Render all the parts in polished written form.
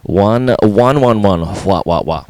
1-1-1. Wow, wow, wow.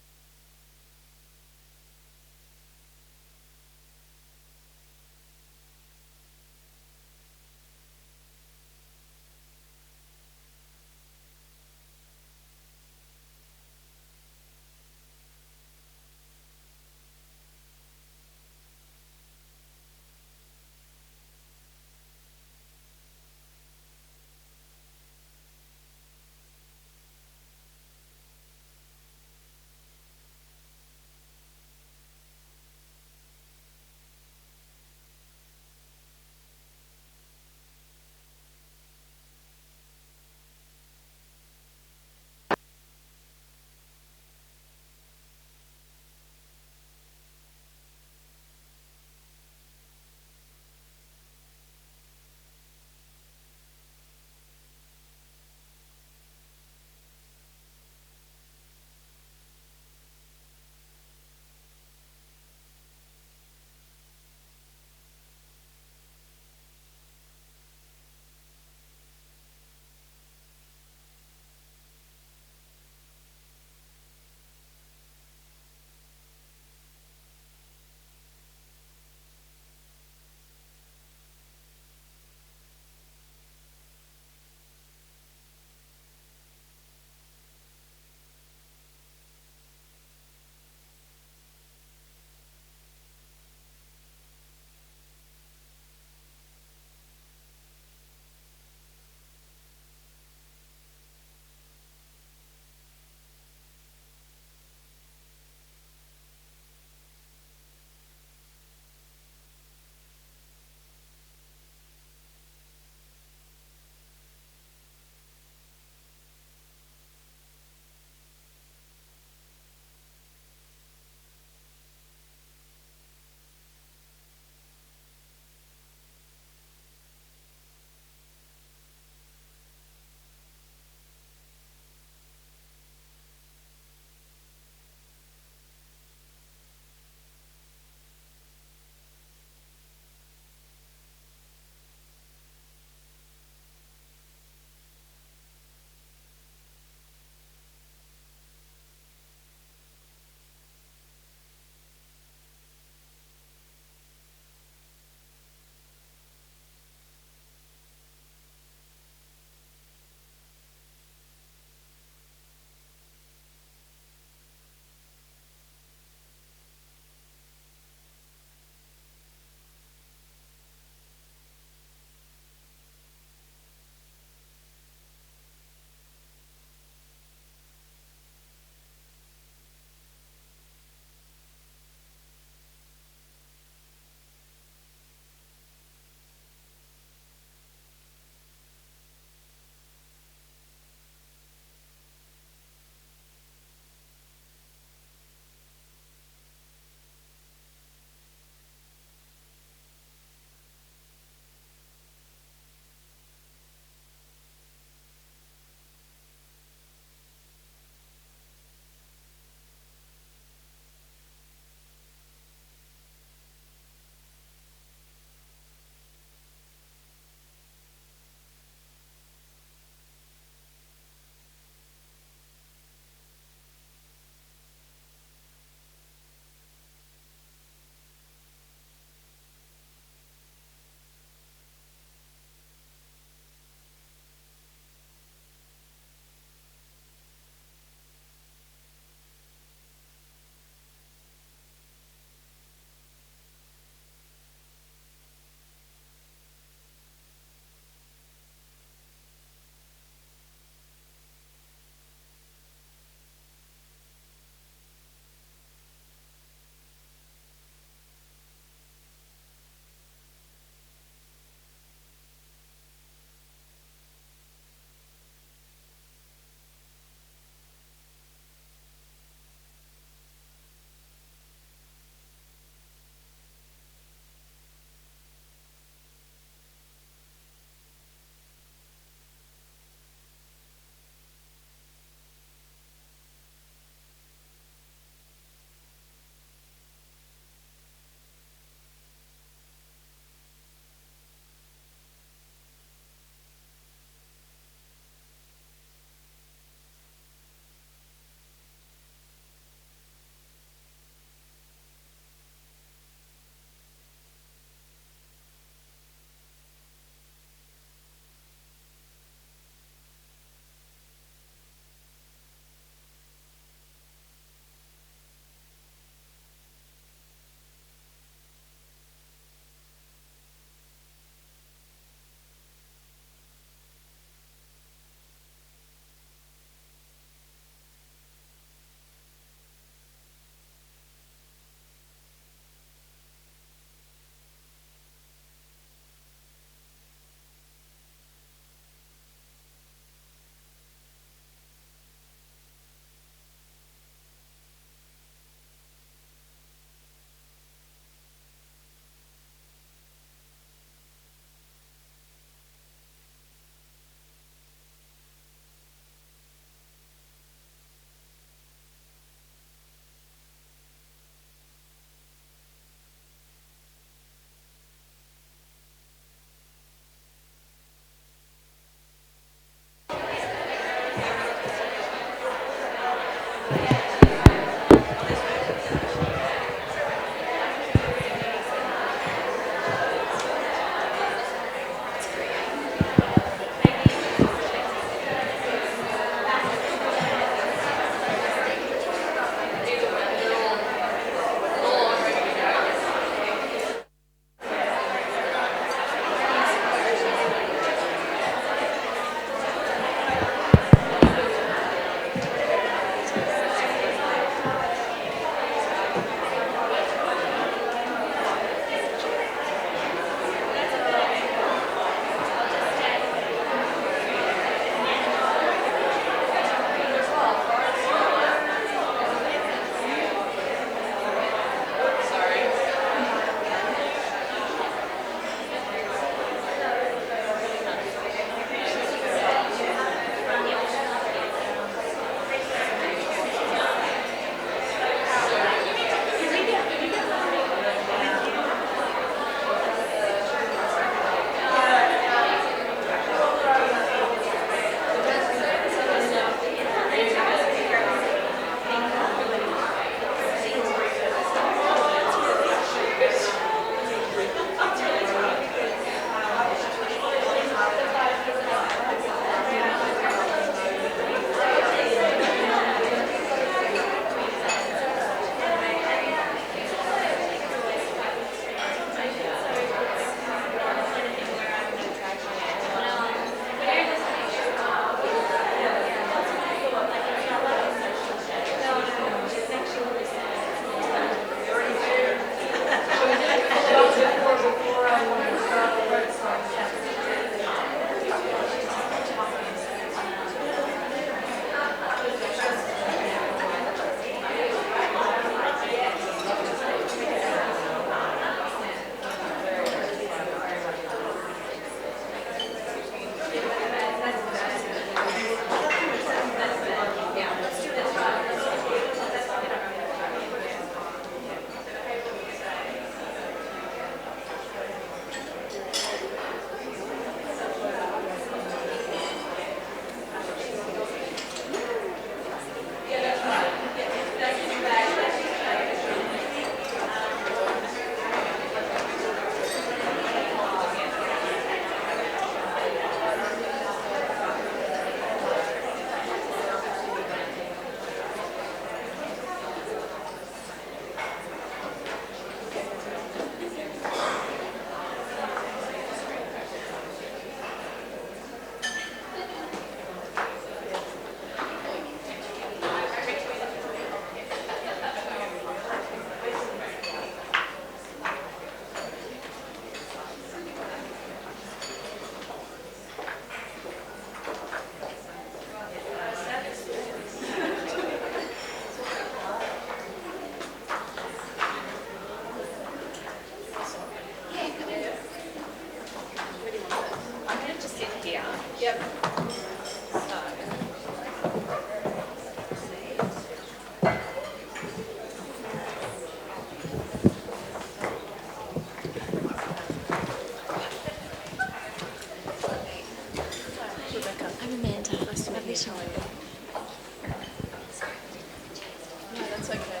It's okay.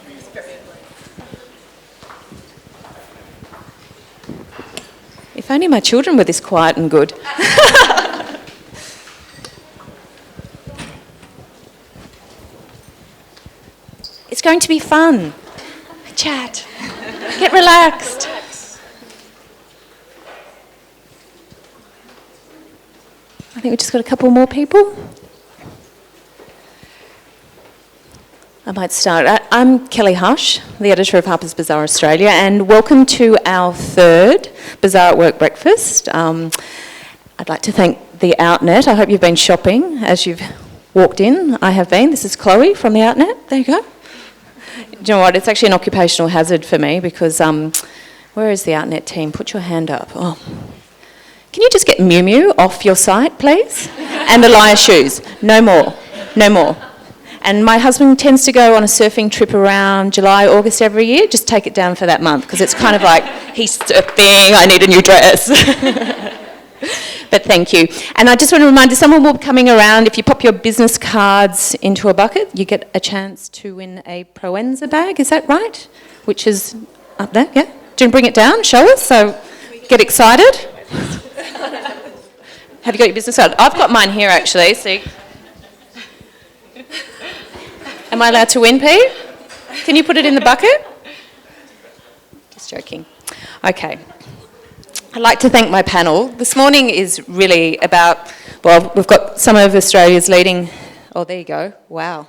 It's very annoying. If only my children were this quiet and good. It's going to be fun. Chat. Get relaxed. I think we've just got a couple more people. I might start. I'm Kelly Hush, the editor of Harper's Bazaar Australia, and welcome to our third Bazaar at Work breakfast. I'd like to thank the Outnet. I hope you've been shopping as you've walked in. I have been. This is Chloe from the Outnet. There you go. Do you know what? It's actually an occupational hazard for me because where is the Outnet team? Put your hand up. Oh. Can you just get Miu Miu off your site, please? And the Liar shoes. No more. No more. And my husband tends to go on a surfing trip around July, August every year. Just take it down for that month because it's kind of like, he's surfing, I need a new dress. But thank you. And I just want to remind you, someone will be coming around. If you pop your business cards into a bucket, you get a chance to win a Proenza bag. Is that right? Which is up there, yeah? Do you bring it down? Show us so get excited. Have you got your business card? I've got mine here actually, see. Am I allowed to win, Pete? Can you put it in the bucket? Just joking. Okay. I'd like to thank my panel. This morning is really about, well, we've got some of Australia's leading, oh, there you go. Wow.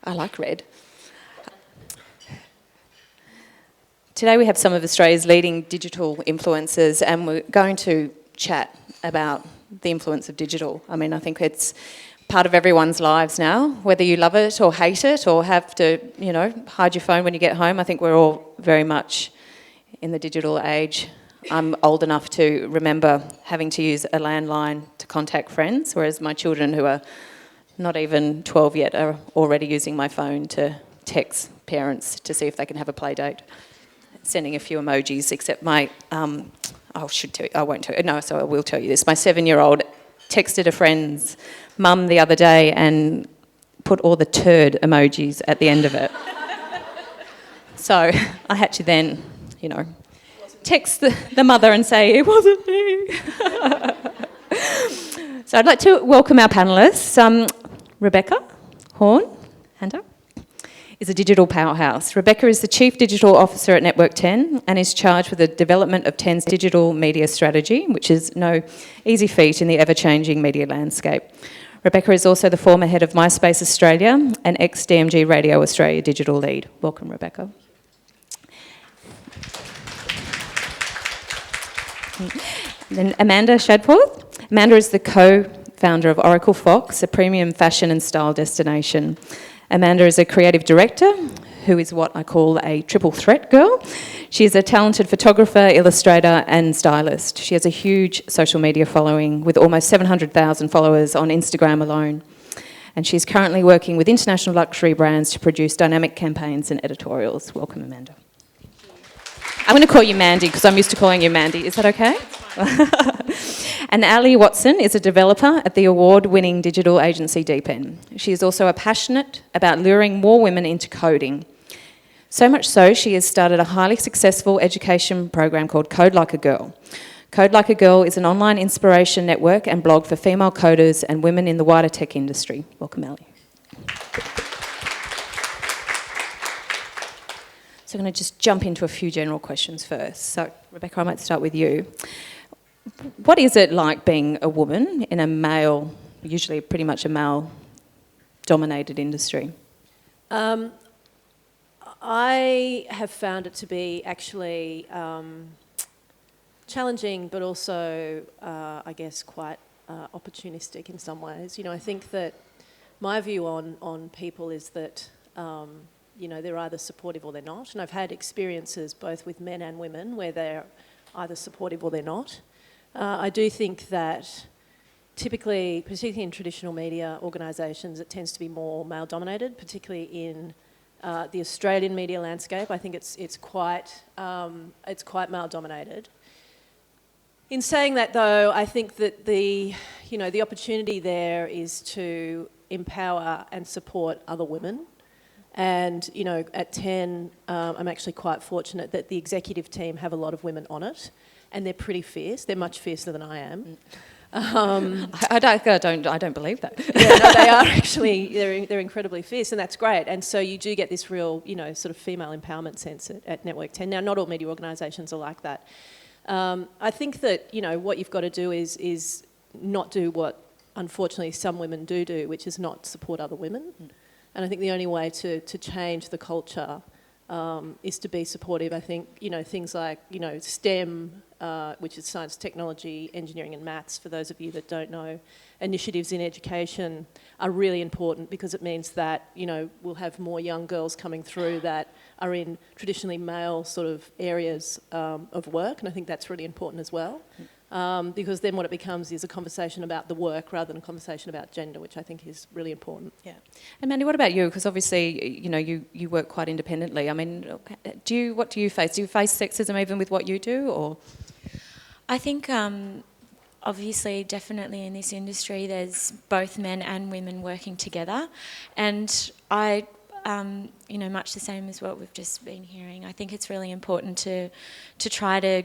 I like red. Today we have some of Australia's leading digital influencers and we're going to chat about the influence of digital. I mean, I think it's part of everyone's lives now, whether you love it or hate it or have to, you know, hide your phone when you get home. I think we're all very much in the digital age. I'm old enough to remember having to use a landline to contact friends, whereas my children who are not even 12 yet are already using my phone to text parents to see if they can have a play date. Sending a few emojis, except my, I should tell you, I won't tell you, no, so I will tell you this. My 7-year-old texted a friend's mum the other day and put all the turd emojis at the end of it. So I had to then, you know, text the mother and say, it wasn't me. So I'd like to welcome our panellists. Rebecca Horn, hand up, is a digital powerhouse. Rebecca is the Chief Digital Officer at Network 10 and is charged with the development of 10's digital media strategy, which is no easy feat in the ever-changing media landscape. Rebecca is also the former head of MySpace Australia and ex-DMG Radio Australia digital lead. Welcome, Rebecca. Then Amanda Shadforth. Amanda is the co-founder of Oracle Fox, a premium fashion and style destination. Amanda is a creative director who is what I call a triple threat girl. She is a talented photographer, illustrator and stylist. She has a huge social media following with almost 700,000 followers on Instagram alone. And she's currently working with international luxury brands to produce dynamic campaigns and editorials. Welcome, Amanda. I'm going to call you Mandy because I'm used to calling you Mandy. Is that okay? And Ali Watson is a developer at the award-winning digital agency Deepen. She is also passionate about luring more women into coding. So much so, she has started a highly successful education program called Code Like a Girl. Code Like a Girl is an online inspiration network and blog for female coders and women in the wider tech industry. Welcome, Ali. So I'm going to just jump into a few general questions first. So, Rebecca, I might start with you. What is it like being a woman in a male, usually pretty much a male-dominated industry? I have found it to be actually challenging, but also, I guess, quite opportunistic in some ways. You know, I think that my view on people is that you know, they're either supportive or they're not. And I've had experiences both with men and women where they're either supportive or they're not. I do think that typically, particularly in traditional media organisations, it tends to be more male-dominated, particularly in the Australian media landscape. I think it's quite male-dominated. In saying that, though, I think that the opportunity there is to empower and support other women. And, you know, at 10, I'm actually quite fortunate that the executive team have a lot of women on it, and they're pretty fierce. They're much fiercer than I am. I don't believe that. Yeah, no, they are actually, they're incredibly fierce, and that's great. And so you do get this real, you know, sort of female empowerment sense at Network 10. Now, not all media organisations are like that. I think that, you know, what you've got to do is not do what, unfortunately, some women do, which is not support other women. And I think the only way to change the culture is to be supportive. I think, you know, things like, you know, STEM, which is science, technology, engineering and maths, for those of you that don't know, initiatives in education are really important because it means that, you know, we'll have more young girls coming through that are in traditionally male sort of areas of work, and I think that's really important as well. Because then what it becomes is a conversation about the work rather than a conversation about gender, which I think is really important. Yeah. And Mandy, what about you? Because obviously, you know, you work quite independently. I mean, what do you face? Do you face sexism even with what you do, or? I think obviously, definitely in this industry, there's both men and women working together, and I. You know, much the same as what we've just been hearing. I think it's really important to try to,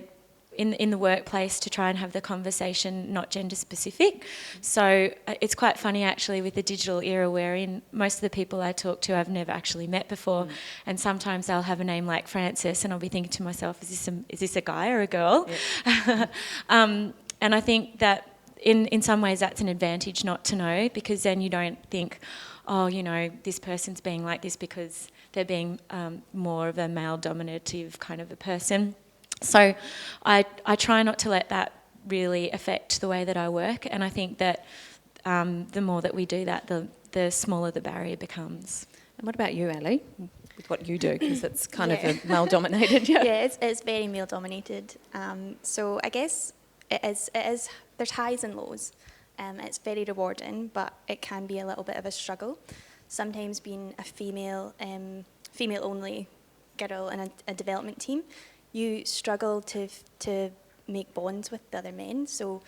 in the workplace, to try and have the conversation not gender specific. So it's quite funny actually with the digital era we're in. Most of the people I talk to I've never actually met before, and sometimes I'll have a name like Francis, and I'll be thinking to myself, is this a guy or a girl? Yeah. And I think that in some ways that's an advantage not to know, because then you don't think, oh, you know, this person's being like this because they're being more of a male dominative kind of a person. So I try not to let that really affect the way that I work, and I think that the more that we do that, the smaller the barrier becomes. And what about you, Ali, with what you do? Because it's kind of a male-dominated. Yeah, it's very male-dominated. So I guess it is. There's highs and lows. It's very rewarding, but it can be a little bit of a struggle. Sometimes being a female-only girl in a development team, you struggle to make bonds with the other men. So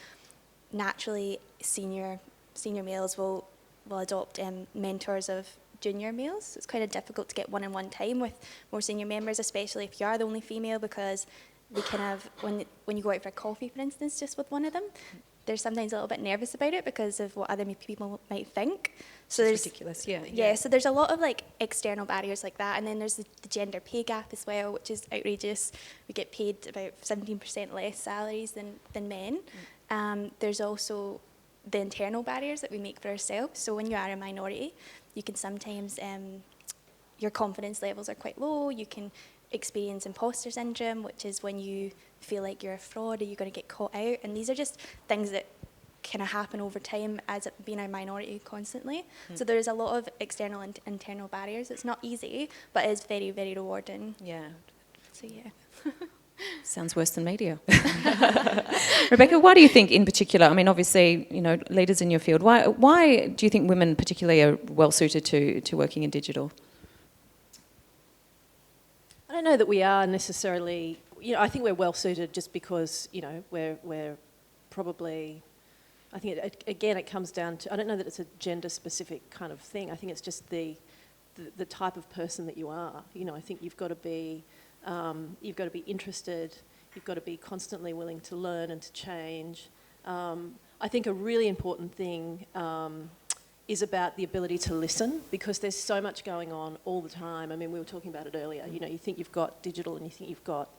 naturally, senior males will adopt mentors of junior males. It's kind of difficult to get one-on-one time with more senior members, especially if you are the only female, because they kind of, when you go out for a coffee, for instance, just with one of them, they're sometimes a little bit nervous about it because of what other people might think. So it's ridiculous, yeah. Yeah, so there's a lot of like external barriers like that, and then there's the gender pay gap as well, which is outrageous. We get paid about 17% less salaries than men. There's also the internal barriers that we make for ourselves. So when you are a minority, you can sometimes, your confidence levels are quite low. You can experience imposter syndrome, which is when you feel like you're a fraud or you're going to get caught out. And these are just things that kind of happen over time as being a minority constantly. So there's a lot of external and internal barriers. It's not easy, but it's very, very rewarding. Yeah. So yeah. Sounds worse than media. Rebecca, why do you think in particular, I mean, obviously, you know, leaders in your field, why do you think women particularly are well suited to working in digital? I don't know that we are necessarily, you know, I think we're well suited just because, you know, we're probably, I think it comes down to, I don't know that it's a gender specific kind of thing. I think it's just the type of person that you are. You know, I think you've got to be interested, you've got to be constantly willing to learn and to change. I think a really important thing is about the ability to listen, because there's so much going on all the time. I mean, we were talking about it earlier. You know, you think you've got digital and you think you've got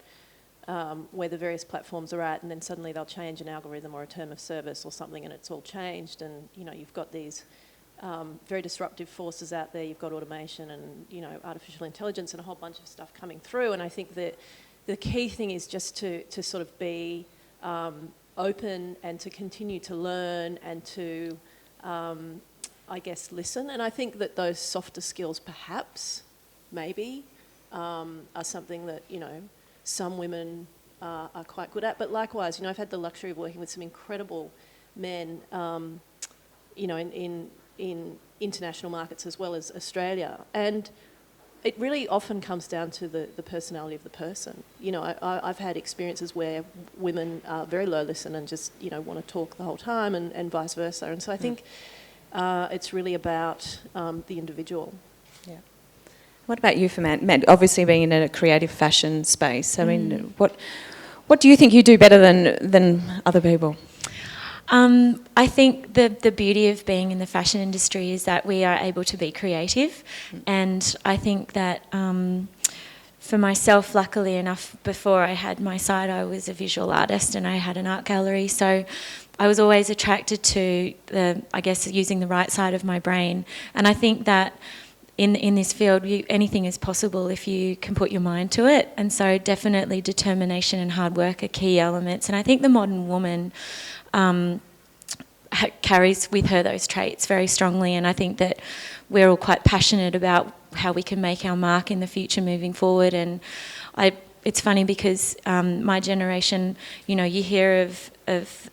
where the various platforms are at, and then suddenly they'll change an algorithm or a term of service or something, and it's all changed. And, you know, you've got these very disruptive forces out there. You've got automation and, you know, artificial intelligence and a whole bunch of stuff coming through. And I think that the key thing is just to sort of be open and to continue to learn and to I guess, listen. And I think that those softer skills perhaps, maybe, are something that, you know, some women are quite good at. But likewise, you know, I've had the luxury of working with some incredible men, you know, in international markets as well as Australia. And it really often comes down to the personality of the person. You know, I've had experiences where women are very low listen and just, you know, want to talk the whole time, and vice versa. And so I think It's really about the individual. Yeah. What about you, for Matt? Matt, obviously being in a creative fashion space, I mean, what do you think you do better than other people? I think the beauty of being in the fashion industry is that we are able to be creative, and I think that for myself, luckily enough, before I had my side, I was a visual artist and I had an art gallery, so I was always attracted to using the right side of my brain, and I think that in this field, anything is possible if you can put your mind to it, and so definitely determination and hard work are key elements, and I think the modern woman carries with her those traits very strongly, and I think that we're all quite passionate about how we can make our mark in the future moving forward. And it's funny because my generation, you hear of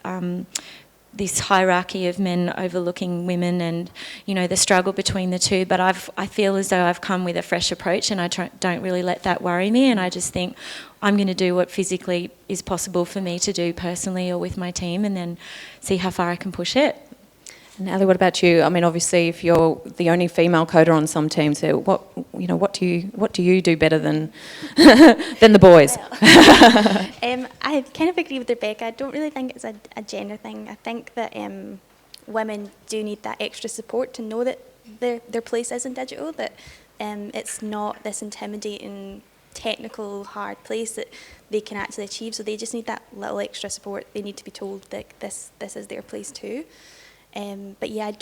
this hierarchy of men overlooking women and, the struggle between the two, but I feel as though I've come with a fresh approach, and I don't really let that worry me, and I just think I'm going to do what physically is possible for me to do personally or with my team, and then see how far I can push it. And Ali, what about you? I mean, obviously, if you're the only female coder on some teams, so what do you do better than than the boys? I kind of agree with Rebecca. I don't really think it's a gender thing. I think that women do need that extra support to know that their place is in digital, that it's not this intimidating, technical, hard place that they can actually achieve. So they just need that little extra support. They need to be told that this is their place too. But yeah,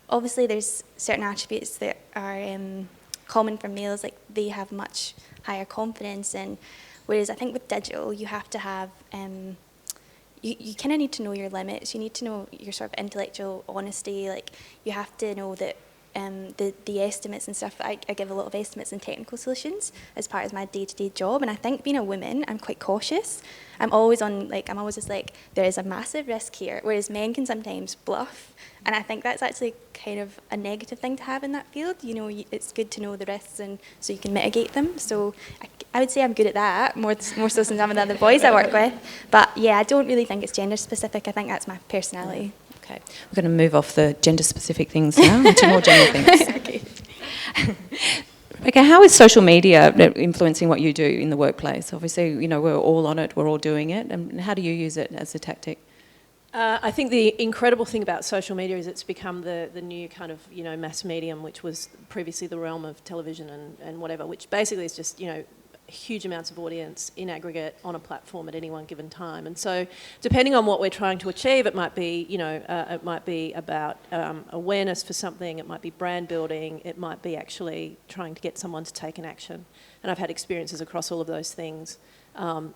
obviously there's certain attributes that are common for males, like they have much higher confidence, and whereas I think with digital you have to have, you kind of need to know your limits, you need to know your sort of intellectual honesty, like you have to know that the estimates and stuff. I give a lot of estimates and technical solutions as part of my day-to-day job, and I think being a woman, I'm quite cautious. I'm always just like, there is a massive risk here, whereas men can sometimes bluff, and I think that's actually kind of a negative thing to have in that field. It's good to know the risks and so you can mitigate them. So I would say I'm good at that, more so than some of the other boys I work with. But yeah, I don't really think it's gender specific. I think that's my personality. Okay, we're going to move off the gender-specific things now into more general things. Okay. Okay, how is social media influencing what you do in the workplace? Obviously, we're all on it, we're all doing it, and how do you use it as a tactic? I think the incredible thing about social media is it's become the new kind of, mass medium, which was previously the realm of television and whatever, which basically is just, huge amounts of audience in aggregate on a platform at any one given time. And so depending on what we're trying to achieve, it might be, it might be about awareness for something, it might be brand building, it might be actually trying to get someone to take an action. And I've had experiences across all of those things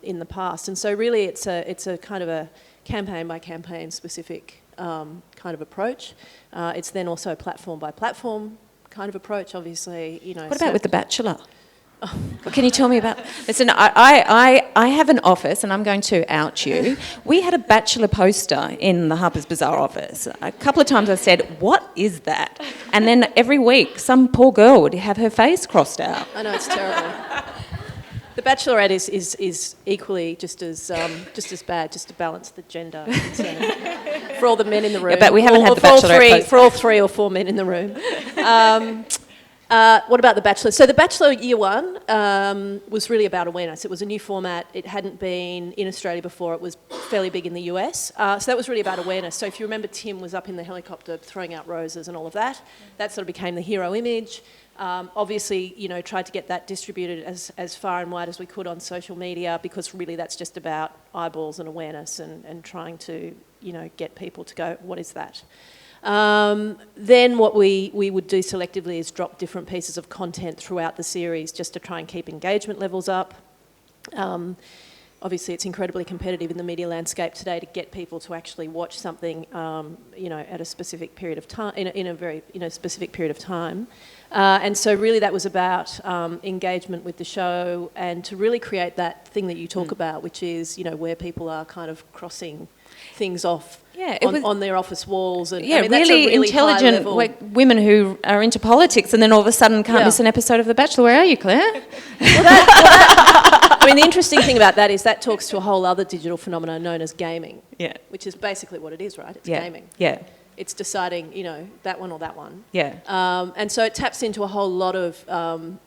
in the past. And so really it's a kind of a campaign by campaign specific kind of approach. It's then also platform by platform kind of approach, obviously. What about with The Bachelor? Oh, can you tell me about... Listen, I have an office, and I'm going to out you. We had a Bachelor poster in the Harper's Bazaar office. A couple of times I said, what is that? And then every week, some poor girl would have her face crossed out. I know, it's terrible. The Bachelorette is equally just as bad, just to balance the gender. So, for all the men in the room. Yeah, but we haven't had the Bachelorette poster. For all 3 or 4 men in the room. What about The Bachelor? So The Bachelor Year 1 was really about awareness. It was a new format. It hadn't been in Australia before. It was fairly big in the US. So that was really about awareness. So if you remember, Tim was up in the helicopter throwing out roses and all of that. That sort of became the hero image. Obviously, tried to get that distributed as far and wide as we could on social media, because really that's just about eyeballs and awareness and trying to, get people to go, what is that? Then what we would do selectively is drop different pieces of content throughout the series just to try and keep engagement levels up. Obviously, it's incredibly competitive in the media landscape today to get people to actually watch something, at a specific period of time, in a very specific period of time. And so really that was about engagement with the show and to really create that thing that you talk about, which is, where people are kind of crossing things off on their office walls. And yeah, really intelligent women who are into politics and then all of a sudden can't miss an episode of The Bachelor. Where are you, Claire? The interesting thing about that is that talks to a whole other digital phenomenon known as gaming, which is basically what it is, right? It's gaming. Yeah. It's deciding, you know, that one or that one. Yeah. And so it taps into a whole lot of,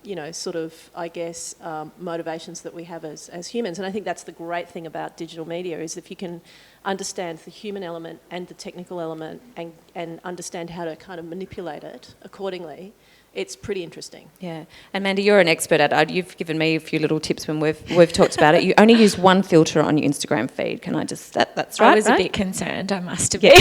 you know, sort of, I guess, motivations that we have as humans. And I think that's the great thing about digital media, is if you can understand the human element and the technical element and understand how to kind of manipulate it accordingly, it's pretty interesting. Yeah. And Mandy, you're an expert at it. You've given me a few little tips when we've talked about it. You only use one filter on your Instagram feed. Can I just... That's right, I was right? a bit concerned, I must admit.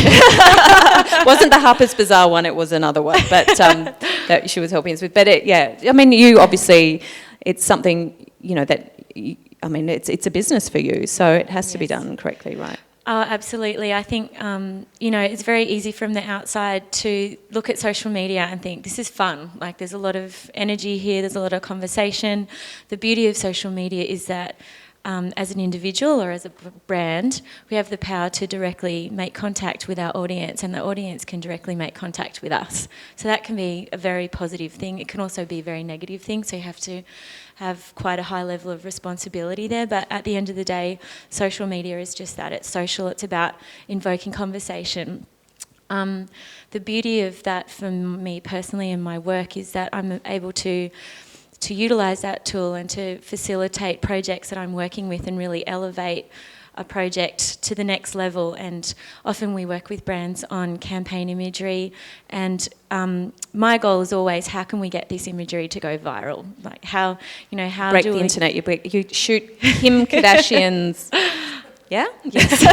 Wasn't the Harper's Bazaar one, it was another one, but that she was helping us with. But I mean, you obviously, it's something, you know, that, it's a business for you, so it has to be done correctly, right? Oh, absolutely. I think, you know, it's very easy from the outside to look at social media and think, this is fun. Like, there's a lot of energy here, there's a lot of conversation. The beauty of social media is that as an individual or as a brand, we have the power to directly make contact with our audience, and the audience can directly make contact with us. So that can be a very positive thing. It can also be a very negative thing, so you have to have quite a high level of responsibility there. But at the end of the day, social media is just that. It's social, it's about invoking conversation. The beauty of that for me personally in my work is that I'm able to utilise that tool and to facilitate projects that I'm working with and really elevate a project to the next level. And often we work with brands on campaign imagery, and my goal is always, how can we get this imagery to go viral? Like, how break do the we... internet. You shoot Kim Kardashian's... Yeah? Yes.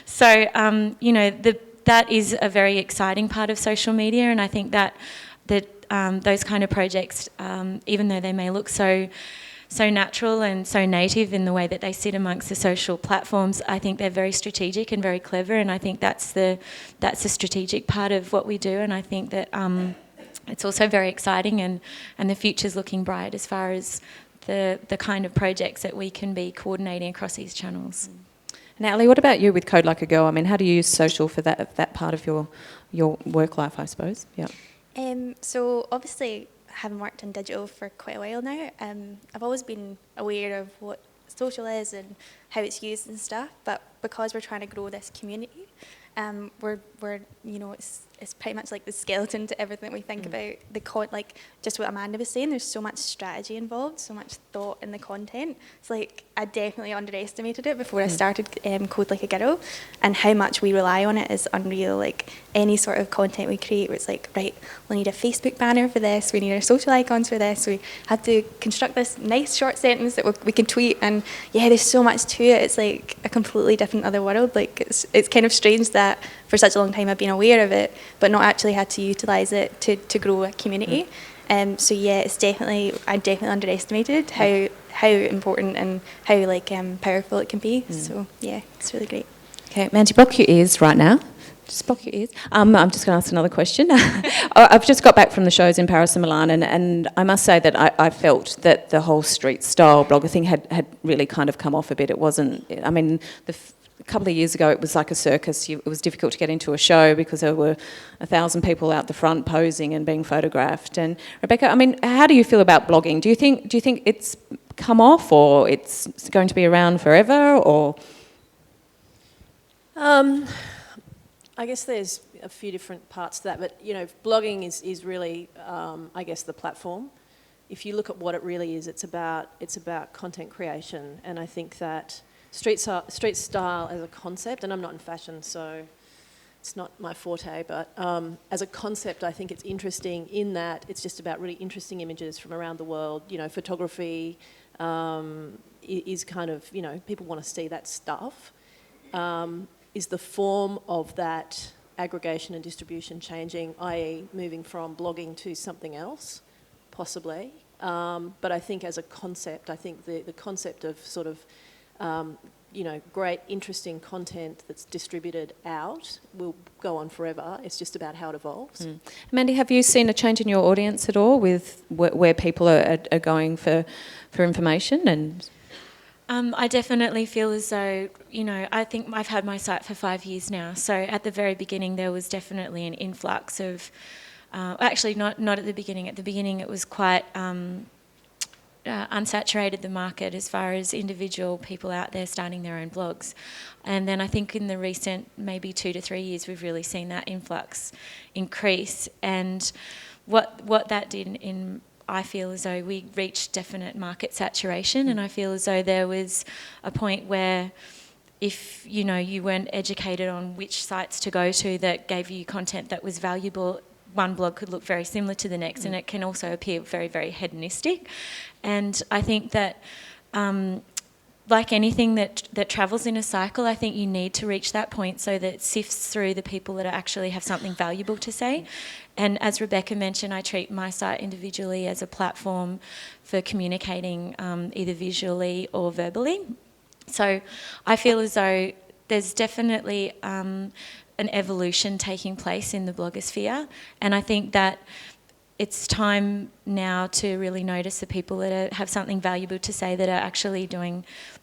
So, you know, that is a very exciting part of social media, and I think that those kind of projects, even though they may look so natural and so native in the way that they sit amongst the social platforms, I think they're very strategic and very clever, and I think that's the strategic part of what we do, and I think that it's also very exciting, and the future's looking bright as far as the kind of projects that we can be coordinating across these channels. Natalie, what about you with Code Like a Girl? I mean, how do you use social for that part of your work life, I suppose? Yeah. So obviously, having worked in digital for quite a while now, I've always been aware of what social is and how it's used and stuff. But because we're trying to grow this community, we're you know, it's pretty much like the skeleton to everything we think about. Like just what Amanda was saying, there's so much strategy involved, so much thought in the content. It's like I definitely underestimated it before I started Code Like a Girl, and how much we rely on it is unreal. Like any sort of content we create, where it's like, right, we need a Facebook banner for this, we need our social icons for this, we have to construct this nice short sentence that we can tweet, and yeah, there's so much to it. It's like a completely different other world. Like it's kind of strange that for such a long time I've been aware of it, but not actually had to utilise it to grow a community. So yeah, I definitely underestimated how important and how powerful it can be. So yeah, it's really great. Okay, Mandy, block your ears right now. Just block your ears. I'm just going to ask another question. I've just got back from the shows in Paris and Milan, and I must say that I felt that the whole street style blogger thing had really kind of come off a bit. It wasn't, I mean, a couple of years ago it was like a circus. It was difficult to get into a show because there were 1,000 people out the front posing and being photographed. And Rebecca, I mean, how do you feel about blogging? Do you think it's come off, or it's going to be around forever, or...? I guess there's a few different parts to that, but you know, blogging is really, I guess, the platform. If you look at what it really is, it's about content creation, and I think that street style as a concept, and I'm not in fashion, so it's not my forte, but as a concept, I think it's interesting in that it's just about really interesting images from around the world. You know, photography is kind of, you know, people want to see that stuff. Is the form of that aggregation and distribution changing, i.e. moving from blogging to something else, possibly? But I think as a concept, I think the concept of sort of, you know, great, interesting content that's distributed out will go on forever. It's just about how it evolves. Mandy, have you seen a change in your audience at all with where people are going for information? And I definitely feel as though, you know, I think I've had my site for 5 years now. So at the very beginning, there was definitely an influx of, actually not at the beginning. At the beginning, it was quite unsaturated the market as far as individual people out there starting their own blogs. And then I think in the recent maybe 2 to 3 years, we've really seen that influx increase. And what that did I feel as though we reached definite market saturation, and I feel as though there was a point where if you weren't educated on which sites to go to that gave you content that was valuable, one blog could look very similar to the next, and it can also appear very, very hedonistic. And I think that like anything that travels in a cycle, I think you need to reach that point so that it sifts through the people that actually have something valuable to say. And as Rebecca mentioned, I treat my site individually as a platform for communicating either visually or verbally. So I feel as though there's definitely an evolution taking place in the blogosphere, and I think that it's time now to really notice the people that have something valuable to say, that are actually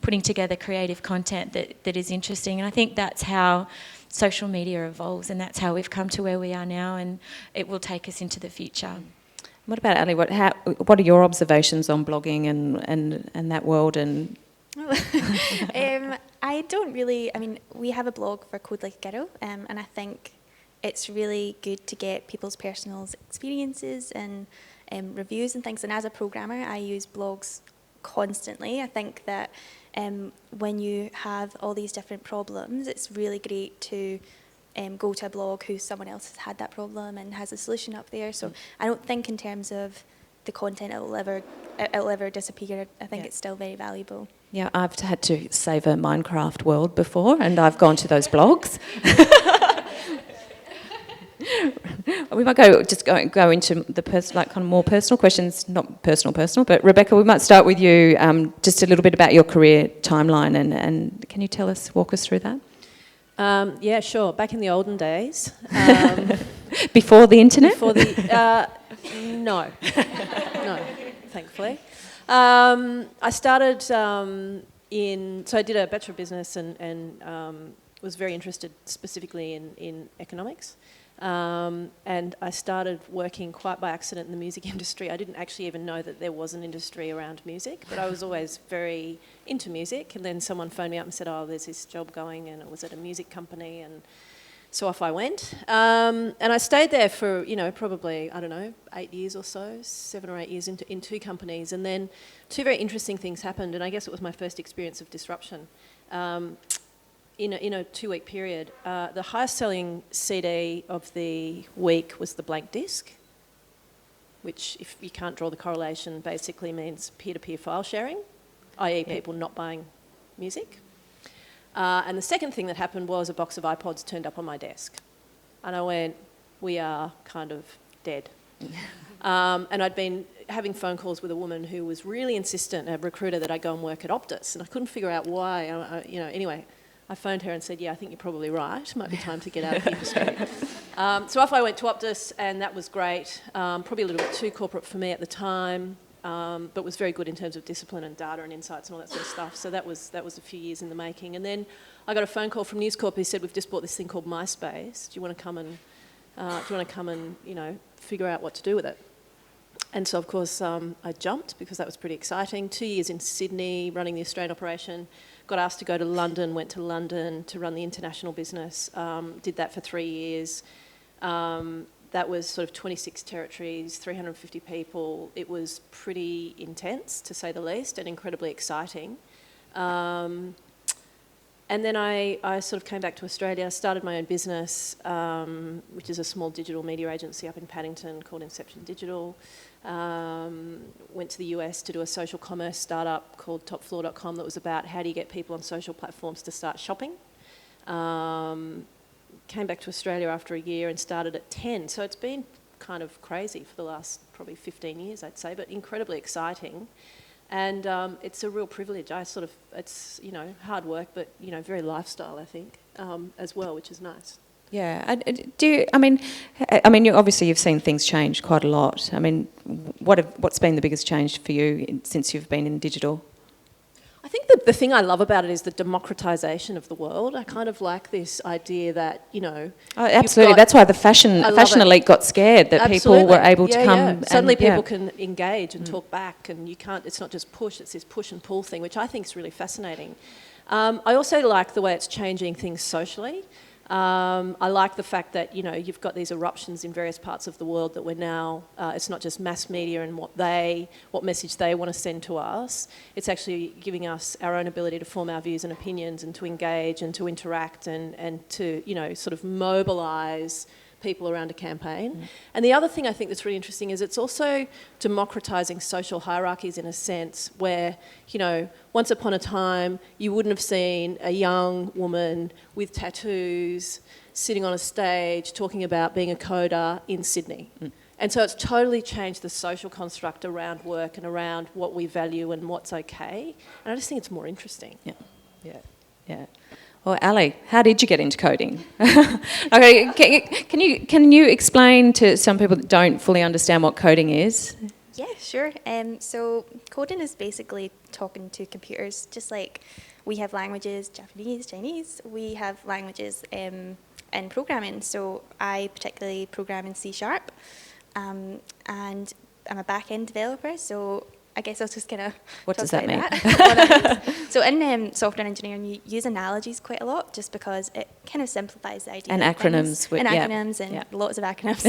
putting together creative content that is interesting. And I think that's how social media evolves, and that's how we've come to where we are now, and it will take us into the future. What about Ali? What are your observations on blogging and that world? And I don't really, we have a blog for Code Like a Girl, and I think it's really good to get people's personal experiences and reviews and things. And as a programmer, I use blogs constantly. I think that when you have all these different problems, it's really great to go to a blog who someone else has had that problem and has a solution up there. So I don't think in terms of the content it'll ever disappear. I think it's still very valuable. Yeah, I've had to save a Minecraft world before, and I've gone to those blogs. We might go into the kind of more personal questions, not personal, but Rebecca, we might start with you, just a little bit about your career timeline, and can you walk us through that? Yeah, sure. Back in the olden days. Before the internet? No, thankfully. I started so I did a Bachelor of Business and was very interested specifically in economics. And I started working quite by accident in the music industry. I didn't actually even know that there was an industry around music, but I was always very into music. And then someone phoned me up and said, oh, there's this job going, and it was at a music company. And so off I went. And I stayed there for, probably, 8 years or so, 7 or 8 years in 2 companies. And then 2 very interesting things happened, and I guess it was my first experience of disruption. In a 2-week period, the highest selling CD of the week was the blank disc, which, if you can't draw the correlation, basically means peer-to-peer file sharing, i.e. people not buying music. And the second thing that happened was a box of iPods turned up on my desk. And I went, we are kind of dead. And I'd been having phone calls with a woman who was really insistent, a recruiter, that I go and work at Optus. And I couldn't figure out why. Anyway, I phoned her and said, yeah, I think you're probably right. It might be time to get out of the industry. So off I went to Optus, and that was great. Probably a little bit too corporate for me at the time, but was very good in terms of discipline and data and insights and all that sort of stuff. So that was a few years in the making. And then I got a phone call from News Corp who said, we've just bought this thing called MySpace. Do you want to come and figure out what to do with it? And so, of course, I jumped because that was pretty exciting. 2 years in Sydney running the Australian operation. Got asked to go to London, went to London to run the international business. Did that for 3 years. That was sort of 26 territories, 350 people. It was pretty intense, to say the least, and incredibly exciting. And then I sort of came back to Australia, started my own business, which is a small digital media agency up in Paddington called Inception Digital. Went to the US to do a social commerce startup called topfloor.com that was about how do you get people on social platforms to start shopping. Came back to Australia after a year and started at 10. So it's been kind of crazy for the last probably 15 years, I'd say, but incredibly exciting. And it's a real privilege. It's hard work, but very lifestyle, I think, as well, which is nice. Yeah. Obviously you've seen things change quite a lot. I mean, what's been the biggest change for you since you've been in digital? I think the the thing I love about it is the democratisation of the world. I kind of like this idea that, you know... Oh, absolutely. That's why the fashion elite got scared, that Absolutely. people were able to come... Yeah. Suddenly and, people can engage and talk back, and you can't... It's not just push, it's this push and pull thing, which I think is really fascinating. I also like the way it's changing things socially. I like the fact that, you know, you've got these eruptions in various parts of the world that we're now, it's not just mass media and what message they want to send to us. It's actually giving us our own ability to form our views and opinions and to engage and to interact and to, you know, sort of mobilise people around a campaign. And the other thing I think that's really interesting is it's also democratising social hierarchies in a sense where, you know, once upon a time you wouldn't have seen a young woman with tattoos sitting on a stage talking about being a coder in Sydney. And so it's totally changed the social construct around work and around what we value and what's okay. And I just think it's more interesting. Yeah. Well, Ali, how did you get into coding? Okay, can you explain to some people that don't fully understand what coding is? Yeah, sure. So coding is basically talking to computers, just like we have languages, Japanese, Chinese, we have languages in programming. So I particularly program in C#, and I'm a back-end developer, so I guess I'll just kind of What does that mean? So in software engineering, you use analogies quite a lot, just because it kind of simplifies the idea. And acronyms. And lots of acronyms.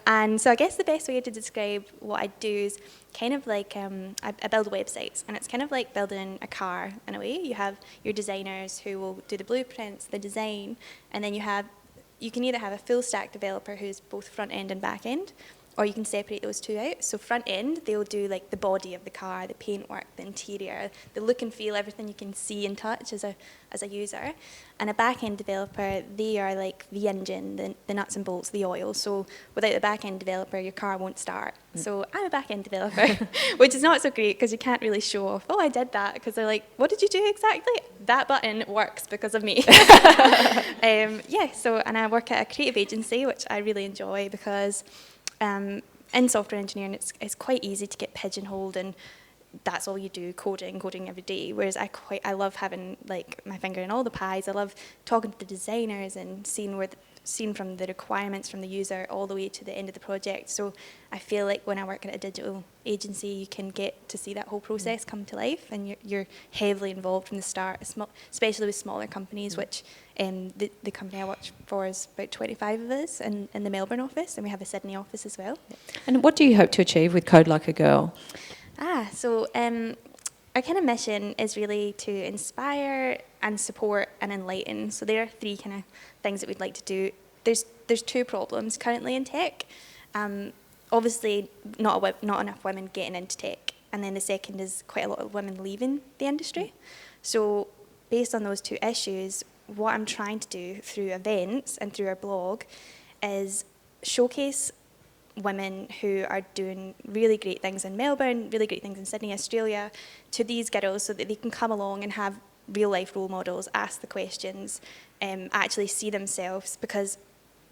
And so I guess the best way to describe what I do is kind of like I build websites, and it's kind of like building a car in a way. You have your designers who will do the blueprints, the design, and then you can either have a full stack developer who's both front end and back end, or you can separate those two out. So front end, they'll do like the body of the car, the paintwork, the interior, the look and feel, everything you can see and touch as a user. And a back end developer, they are like the engine, the nuts and bolts, the oil. So without the back end developer, your car won't start. So I'm a back end developer, which is not so great because you can't really show off, oh, I did that, because they're like, what did you do exactly? That button works because of me. And I work at a creative agency, which I really enjoy because in software engineering, it's quite easy to get pigeonholed, and that's all you do, coding every day. Whereas I love having like my finger in all the pies. I love talking to the designers and seeing from the requirements from the user all the way to the end of the project. So I feel like when I work at a digital agency, you can get to see that whole process come to life, and you're heavily involved from the start, especially with smaller companies, which the company I work for is about 25 of us in the Melbourne office, and we have a Sydney office as well. And what do you hope to achieve with Code Like a Girl? So our kind of mission is really to inspire and support and enlighten. So there are three kind of things that we'd like to do. There's two problems currently in tech. Obviously, not enough women getting into tech. And then the second is quite a lot of women leaving the industry. So based on those two issues, what I'm trying to do through events and through our blog is showcase women who are doing really great things in Melbourne, really great things in Sydney, Australia, to these girls so that they can come along and have real life role models, ask the questions, actually see themselves, because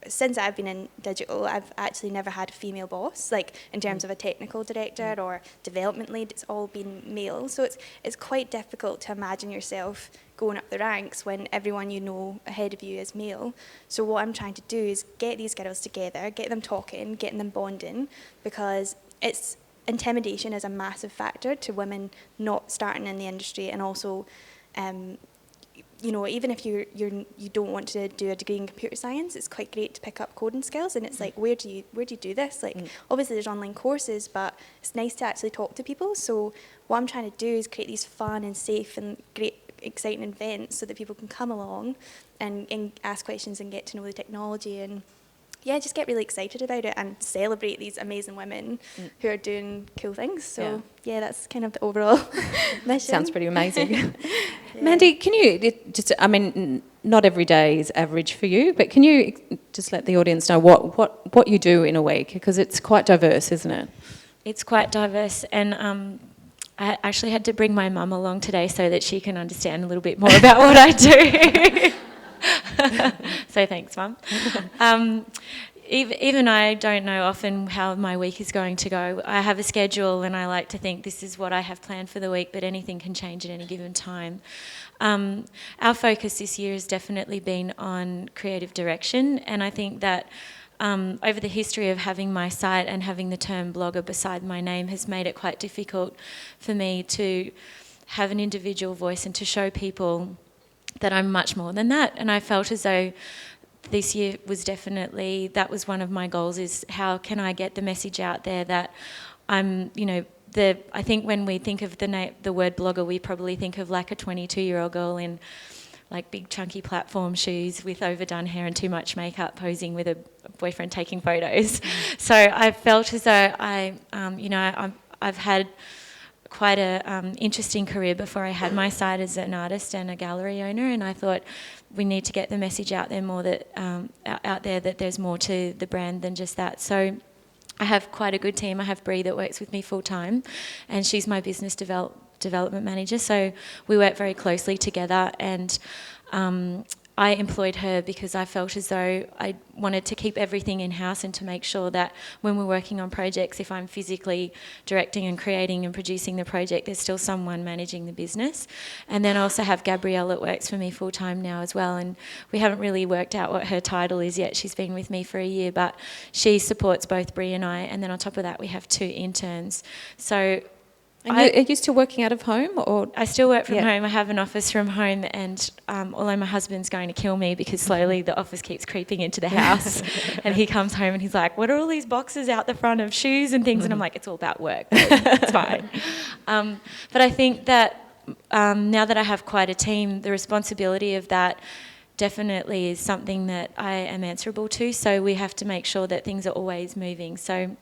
since I've been in digital, I've actually never had a female boss, like in terms of a technical director or development lead. It's all been male. So it's quite difficult to imagine yourself going up the ranks when everyone you know ahead of you is male. So what I'm trying to do is get these girls together, get them talking, getting them bonding, because intimidation is a massive factor to women not starting in the industry, and also even if you don't want to do a degree in computer science, it's quite great to pick up coding skills. And it's like, where do you do this? Like, obviously there's online courses, but it's nice to actually talk to people. So what I'm trying to do is create these fun and safe and great, exciting events so that people can come along and ask questions and get to know the technology, and just get really excited about it and celebrate these amazing women who are doing cool things. So that's kind of the overall mission. Sounds pretty amazing. Mandy, can you just, not every day is average for you, but can you just let the audience know what you do in a week? Because it's quite diverse, isn't it? It's quite diverse, and I actually had to bring my mum along today so that she can understand a little bit more about what I do. So thanks, Mum. even I don't know often how my week is going to go. I have a schedule and I like to think this is what I have planned for the week, but anything can change at any given time. Our focus this year has definitely been on creative direction, and I think that over the history of having my site and having the term blogger beside my name has made it quite difficult for me to have an individual voice and to show people that I'm much more than that. And I felt as though this year was definitely, that was one of my goals, is how can I get the message out there that I'm, I think when we think of the word blogger, we probably think of like a 22-year-old girl in like big chunky platform shoes with overdone hair and too much makeup posing with a boyfriend taking photos. So I felt as though I've had quite a interesting career before I had my side as an artist and a gallery owner, and I thought we need to get the message out there more, that out there that there's more to the brand than just that. So I have quite a good team. I have Bree that works with me full time, and she's my business development manager. So we work very closely together, and I employed her because I felt as though I wanted to keep everything in-house and to make sure that when we're working on projects, if I'm physically directing and creating and producing the project, there's still someone managing the business. And then I also have Gabrielle that works for me full-time now as well, and we haven't really worked out what her title is yet. She's been with me for a year, but she supports both Bree and I, and then on top of that we have 2 interns. So are you still working out of home, or? I still work from home. I have an office from home, and although my husband's going to kill me because slowly the office keeps creeping into the house, and he comes home and he's like, what are all these boxes out the front of shoes and things? And I'm like, it's all about work. It's fine. But I think that now that I have quite a team, the responsibility of that definitely is something that I am answerable to. So we have to make sure that things are always moving. So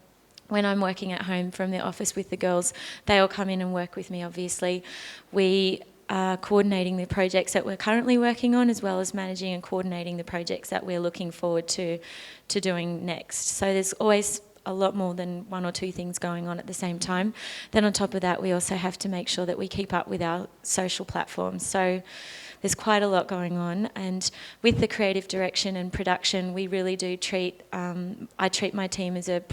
when I'm working at home from the office with the girls, they all come in and work with me, obviously. We are coordinating the projects that we're currently working on, as well as managing and coordinating the projects that we're looking forward to doing next. So there's always a lot more than 1 or 2 things going on at the same time. Then on top of that, we also have to make sure that we keep up with our social platforms. So there's quite a lot going on, and with the creative direction and production, we really do I treat my team as a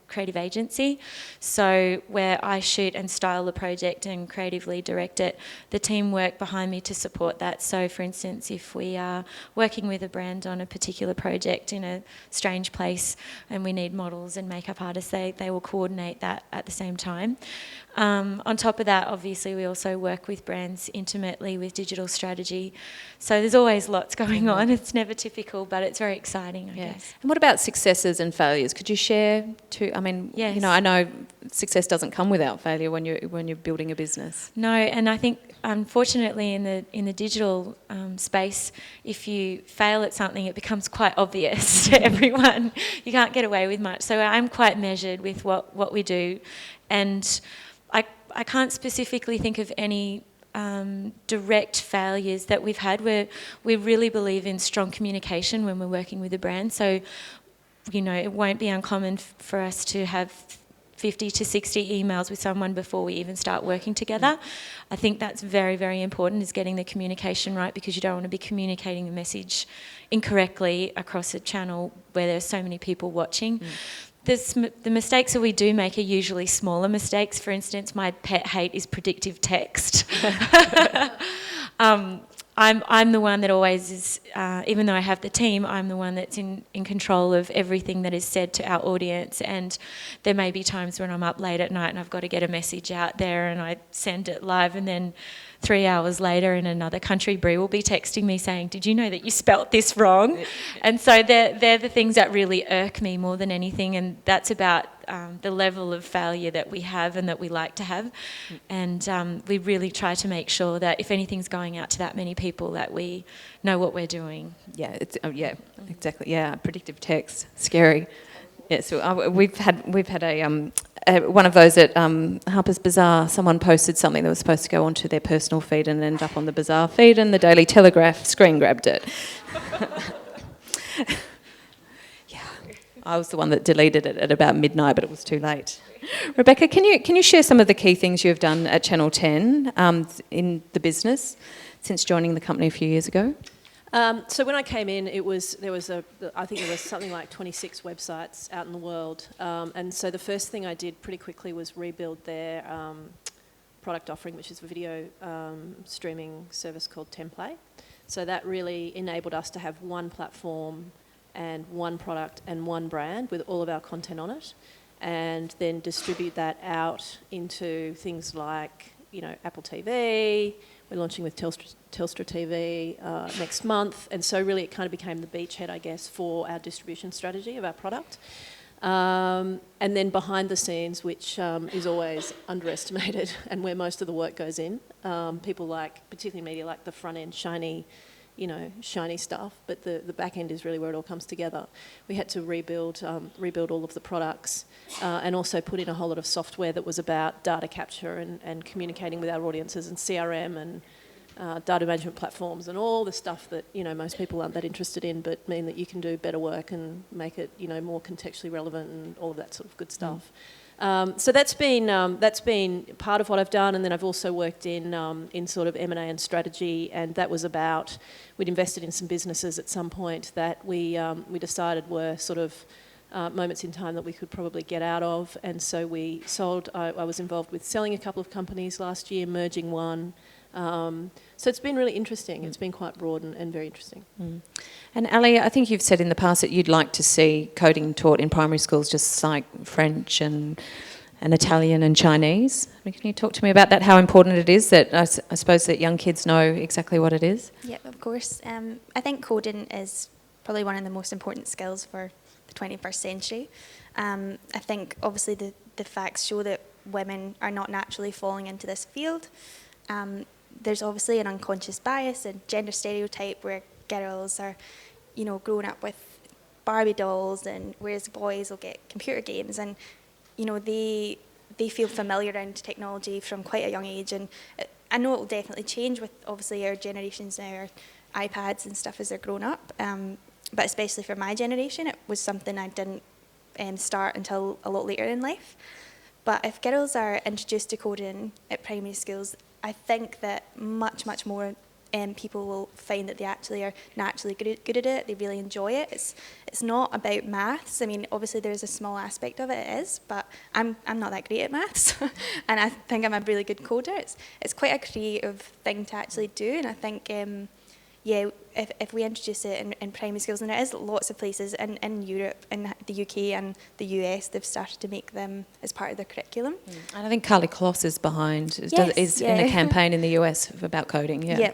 creative agency. So where I shoot and style the project and creatively direct it, the team work behind me to support that. So for instance, if we are working with a brand on a particular project in a strange place and we need models and makeup artists, they will coordinate that at the same time. On top of that, obviously, we also work with brands intimately with digital strategy. So there's always lots going on. It's never typical, but it's very exciting, I guess. And what about successes and failures? Could you share too? I mean, Yes. I know success doesn't come without failure when you're building a business. No, and I think unfortunately in the digital space, if you fail at something, it becomes quite obvious to everyone. You can't get away with much. So I'm quite measured with what we do, and I can't specifically think of any direct failures that we've had. We really believe in strong communication when we're working with a brand. So, it won't be uncommon for us to have 50 to 60 emails with someone before we even start working together. I think that's very, very important, is getting the communication right, because you don't want to be communicating the message incorrectly across a channel where there's so many people watching. The mistakes that we do make are usually smaller mistakes. For instance, my pet hate is predictive text. I'm the one that always is, even though I have the team, I'm the one that's in control of everything that is said to our audience. And there may be times when I'm up late at night and I've got to get a message out there, and I send it live, and then 3 hours later in another country, Bree will be texting me saying, did you know that you spelt this wrong? And so they're the things that really irk me more than anything, and that's about the level of failure that we have and that we like to have. And we really try to make sure that if anything's going out to that many people, that we know what we're doing. Yeah, exactly. Yeah, predictive text, scary. Yeah, so we've had one of those at Harper's Bazaar. Someone posted something that was supposed to go onto their personal feed and ended up on the Bazaar feed, and the Daily Telegraph screen grabbed it. Yeah, I was the one that deleted it at about midnight, but it was too late. Rebecca, can you share some of the key things you have done at Channel 10 in the business since joining the company a few years ago? So when I came in, I think there was something like 26 websites out in the world, and so the first thing I did pretty quickly was rebuild their product offering, which is a video streaming service called Template. So that really enabled us to have one platform and one product and one brand with all of our content on it, and then distribute that out into things like, Apple TV. We're launching with Telstra TV next month, and so really it kind of became the beachhead, I guess, for our distribution strategy of our product. And then behind the scenes, which is always underestimated and where most of the work goes in, people like, particularly media, like the front end shiny stuff, but the back end is really where it all comes together. We had to rebuild all of the products, and also put in a whole lot of software that was about data capture and communicating with our audiences, and CRM and data management platforms and all the stuff that most people aren't that interested in, but mean that you can do better work and make it more contextually relevant and all of that sort of good stuff. So that's been part of what I've done, and then I've also worked in sort of M&A and strategy, and that was about, we'd invested in some businesses at some point that we decided were sort of moments in time that we could probably get out of, and so we sold. I was involved with selling a couple of companies last year, merging one. So it's been really interesting. It's been quite broad and very interesting. And Ali, I think you've said in the past that you'd like to see coding taught in primary schools just like French and Italian and Chinese. Can you talk to me about that, how important it is that I suppose that young kids know exactly what it is? Yeah, of course. I think coding is probably one of the most important skills for the 21st century. I think obviously the facts show that women are not naturally falling into this field. There's obviously an unconscious bias and gender stereotype where girls are, growing up with Barbie dolls, and whereas boys will get computer games, and they feel familiar around technology from quite a young age. And I know it will definitely change with obviously our generations now, our iPads and stuff as they're grown up. But especially for my generation, it was something I didn't start until a lot later in life. But if girls are introduced to coding at primary schools, I think that much more people will find that they actually are naturally good at it. They really enjoy it. It's not about maths. I mean, obviously there's a small aspect of it is, but I'm not that great at maths, and I think I'm a really good coder. It's quite a creative thing to actually do, and I think if we introduce it in primary schools, and there is lots of places in Europe, in the UK and the US, they've started to make them as part of their curriculum. And I think Carly Kloss is behind, is yeah. in a campaign in the US about coding. Yeah.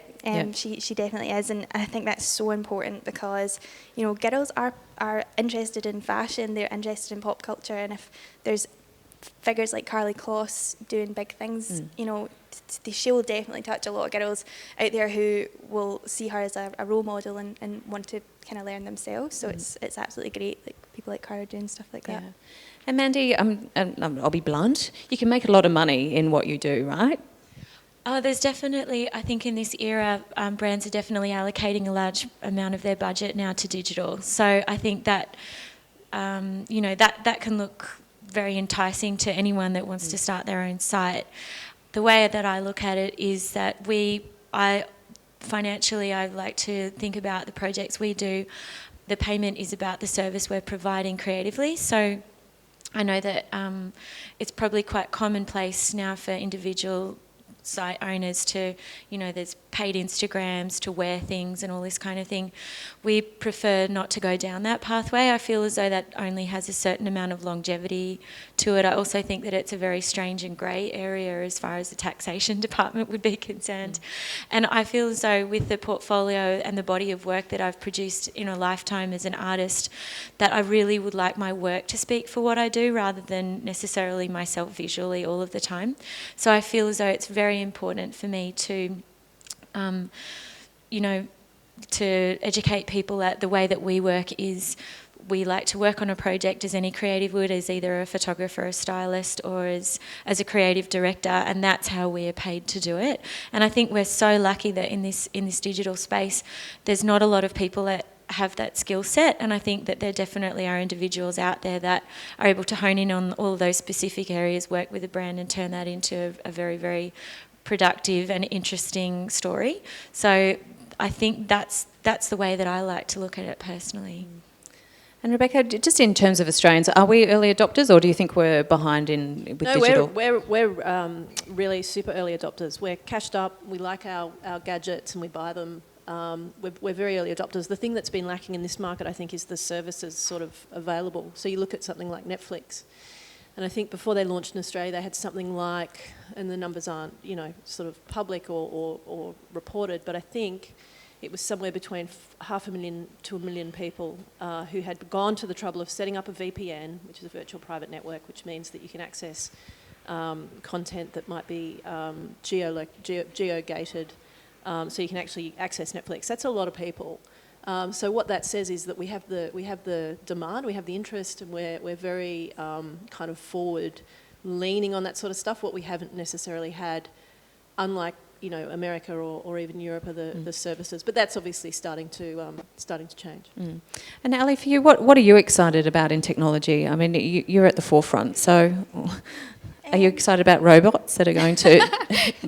She definitely is, and I think that's so important because girls are interested in fashion, they're interested in pop culture, and if there's figures like Carly Kloss doing big things, she will definitely touch a lot of girls out there who will see her as a role model and want to kind of learn themselves. So it's absolutely great, like people like her doing stuff like that. And Mandy, I'll be blunt, you can make a lot of money in what you do, right? There's definitely, I think in this era, brands are definitely allocating a large amount of their budget now to digital. So I think that, that can look very enticing to anyone that wants to start their own site. The way that I look at it is that financially, I like to think about the projects we do. The payment is about the service we're providing creatively. So I know that it's probably quite commonplace now for individual site owners to, there's paid Instagrams to wear things and all this kind of thing. We prefer not to go down that pathway. I feel as though that only has a certain amount of longevity to it. I also think that it's a very strange and grey area as far as the taxation department would be concerned. And I feel as though with the portfolio and the body of work that I've produced in a lifetime as an artist, that I really would like my work to speak for what I do rather than necessarily myself visually all of the time. So I feel as though it's very important for me to to educate people that the way that we work is we like to work on a project as any creative would, as either a photographer, a stylist, or as a creative director, and that's how we are paid to do it. And I think we're so lucky that in this digital space, there's not a lot of people that have that skill set, and I think that there definitely are individuals out there that are able to hone in on all of those specific areas, work with a brand and turn that into a very, very productive and interesting story. So I think that's the way that I like to look at it personally. And Rebecca, just in terms of Australians, are we early adopters, or do you think we're behind with digital? No, we're really super early adopters. We're cashed up. We like our gadgets and we buy them. We're very early adopters. The thing that's been lacking in this market, I think, is the services sort of available. So you look at something like Netflix, and I think before they launched in Australia, they had something like, and the numbers aren't, sort of public or reported, but I think it was somewhere between 500,000 to 1 million people who had gone to the trouble of setting up a VPN, which is a virtual private network, which means that you can access content that might be geo-gated, so you can actually access Netflix. That's a lot of people. So what that says is that we have the demand, we have the interest, and we're very kind of forward leaning on that sort of stuff. What we haven't necessarily had, unlike America or even Europe, are the services. But that's obviously starting to change. Mm. And Ali, for you, what are you excited about in technology? I mean, you're at the forefront, so are you excited about robots that are going to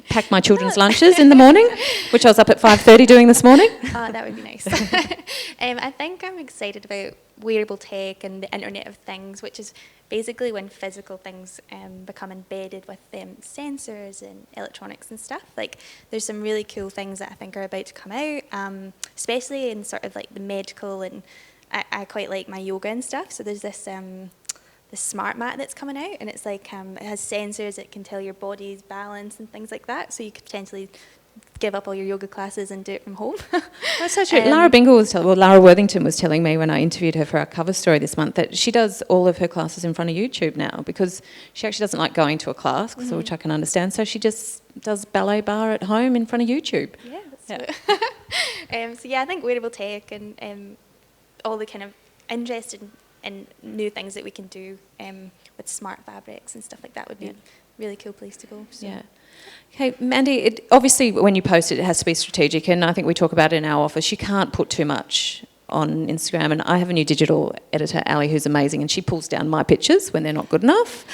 pack my children's lunches in the morning, which I was up at 5:30 doing this morning? That would be nice. I think I'm excited about wearable tech and the Internet of Things, which is basically when physical things become embedded with sensors and electronics and stuff. Like, there's some really cool things that I think are about to come out, especially in sort of like the medical, and I quite like my yoga and stuff. So there's this smart mat that's coming out, and it's like it has sensors that can tell your body's balance and things like that. So you could potentially give up all your yoga classes and do it from home. That's so true. Lara Worthington was telling me when I interviewed her for our cover story this month that she does all of her classes in front of YouTube now, because she actually doesn't like going to a class, which I can understand. So she just does ballet bar at home in front of YouTube. Yeah. So yeah, I think wearable tech and all the kind of interest in new things that we can do with smart fabrics and stuff like that would be a really cool place to go. So. Yeah. Okay, Mandy, obviously when you post it, it has to be strategic, and I think we talk about it in our office. You can't put too much on Instagram, and I have a new digital editor, Ali, who's amazing, and she pulls down my pictures when they're not good enough.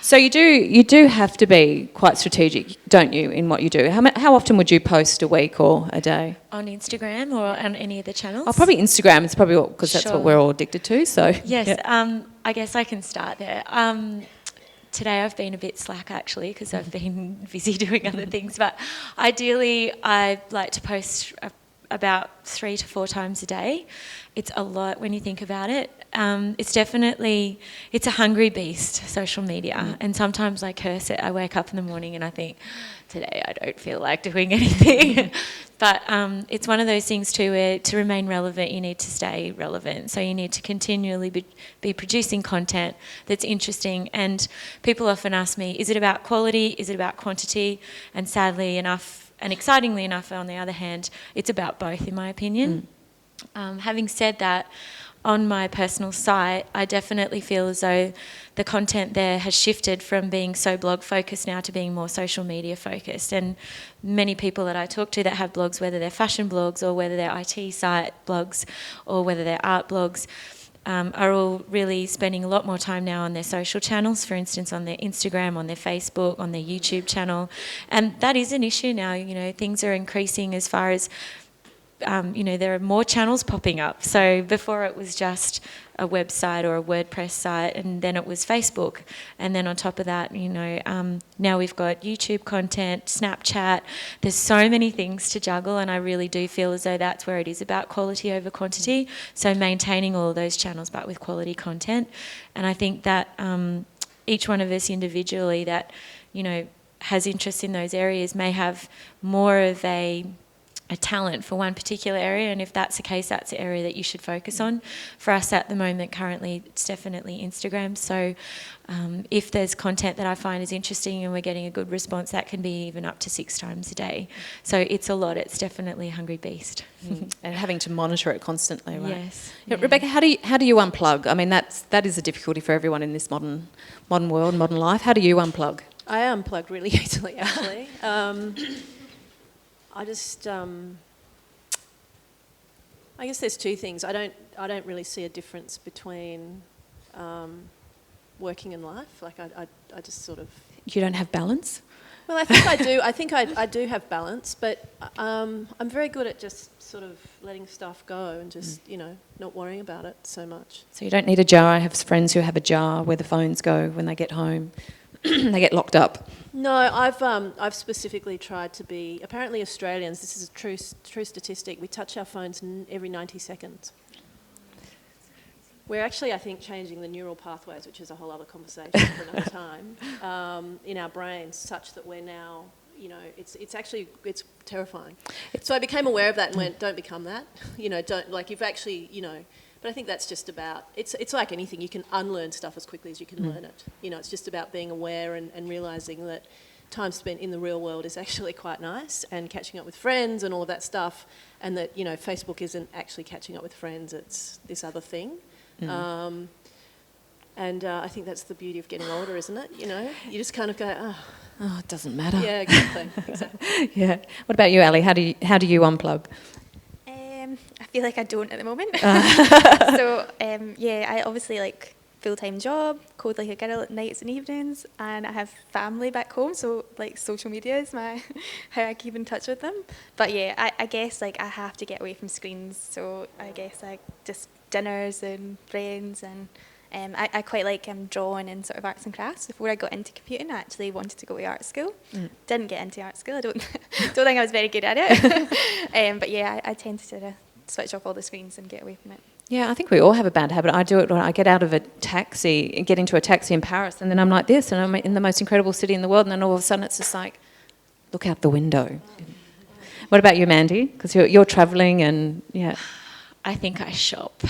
So you do have to be quite strategic, don't you, in what you do? How often would you post a week or a day? On Instagram or on any of the channels? Oh, probably Instagram. It's probably because that's what we're all addicted to. So yes, I guess I can start there. Today I've been a bit slack actually because I've been busy doing other things, but ideally I like to post about 3 to 4 times a day. It's a lot when you think about it. It's a hungry beast, social media, and sometimes I curse it. I wake up in the morning and I think, today I don't feel like doing anything. But it's one of those things too where to remain relevant you need to stay relevant. So you need to continually be producing content that's interesting. And people often ask me, is it about quality? Is it about quantity? And sadly enough, and excitingly enough on the other hand, it's about both in my opinion. Having said that, on my personal site, I definitely feel as though the content there has shifted from being so blog focused now to being more social media focused. And many people that I talk to that have blogs, whether they're fashion blogs or whether they're IT site blogs or whether they're art blogs, are all really spending a lot more time now on their social channels, for instance, on their Instagram, on their Facebook, on their YouTube channel. And that is an issue now. You know, things are increasing as far as there are more channels popping up. So before it was just a website or a WordPress site, and then it was Facebook. And then on top of that, now we've got YouTube content, Snapchat. There's so many things to juggle, and I really do feel as though that's where it is about quality over quantity. So maintaining all of those channels, but with quality content. And I think that each one of us individually that, has interest in those areas may have more of a talent for one particular area, and if that's the case, that's the area that you should focus on. For us at the moment, currently, it's definitely Instagram. So if there's content that I find is interesting and we're getting a good response, that can be even up to 6 times a day. So it's a lot. It's definitely a hungry beast. And having to monitor it constantly, right? Yes. Yeah. Rebecca, how do you unplug? I mean, that is a difficulty for everyone in this modern world, modern life. How do you unplug? I unplugged really easily, actually. I guess there's 2 things. I don't really see a difference between working in life. Like I just sort of... You don't have balance? Well, I think I do. I think I do have balance, but I'm very good at just sort of letting stuff go and just, not worrying about it so much. So you don't need a jar. I have friends who have a jar where the phones go when they get home. They get locked up. No, I've specifically tried to be... Apparently Australians, this is a true statistic, we touch our phones every 90 seconds. We're actually, I think, changing the neural pathways, which is a whole other conversation for another time, in our brains, such that we're now, it's terrifying. So I became aware of that and went, don't become that. Don't, like, you've actually, but I think that's just about, it's like anything, you can unlearn stuff as quickly as you can learn it. It's just about being aware and realising that time spent in the real world is actually quite nice, and catching up with friends and all of that stuff, and that, Facebook isn't actually catching up with friends, it's this other thing. And I think that's the beauty of getting older, isn't it? You just kind of go, oh, it doesn't matter. Yeah, exactly. Yeah. What about you, Ali? How do you unplug? I feel like I don't at the moment. So I obviously like full-time job, code like a girl at nights and evenings, and I have family back home, so like social media is my how I keep in touch with them. But yeah, I guess like I have to get away from screens, so I guess I just dinners and friends, and I quite like drawing and sort of arts and crafts. Before I got into computing, I actually wanted to go to art school. Didn't get into art school. I don't think I was very good at it. But yeah, I tend to sort of switch off all the screens and get away from it. Yeah, I think we all have a bad habit. I do it when I get out of a taxi and get into a taxi in Paris, and then I'm like this, and I'm in the most incredible city in the world, and then all of a sudden it's just like, look out the window. What about you, Mandy? Because you're travelling and, yeah. I think I shop.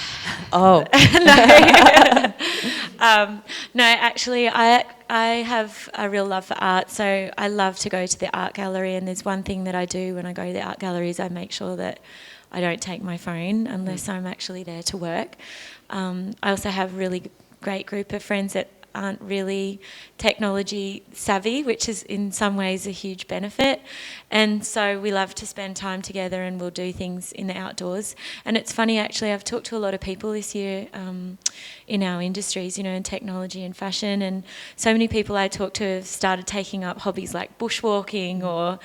Oh. No, actually, I have a real love for art, so I love to go to the art gallery, and there's one thing that I do when I go to the art galleries, I make sure that I don't take my phone unless I'm actually there to work. I also have a really great group of friends that aren't really technology savvy, which is in some ways a huge benefit. And so we love to spend time together, and we'll do things in the outdoors. And it's funny, actually, I've talked to a lot of people this year in our industries, in technology and fashion, and so many people I talk to have started taking up hobbies like bushwalking or...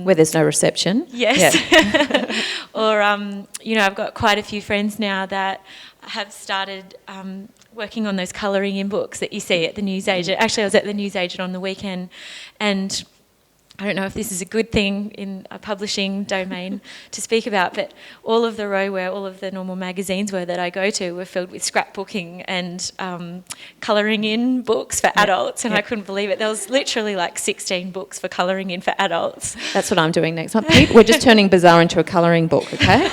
where there's no reception. Yes. Yeah. Or, I've got quite a few friends now that have started working on those colouring in books that you see at the newsagent. Actually, I was at the newsagent on the weekend, and I don't know if this is a good thing in a publishing domain to speak about, but all of the row where all of the normal magazines were that I go to were filled with scrapbooking and colouring in books for adults, and I couldn't believe it. There was literally like 16 books for colouring in for adults. That's what I'm doing next month. Pete, we're just turning Bazaar into a colouring book, okay?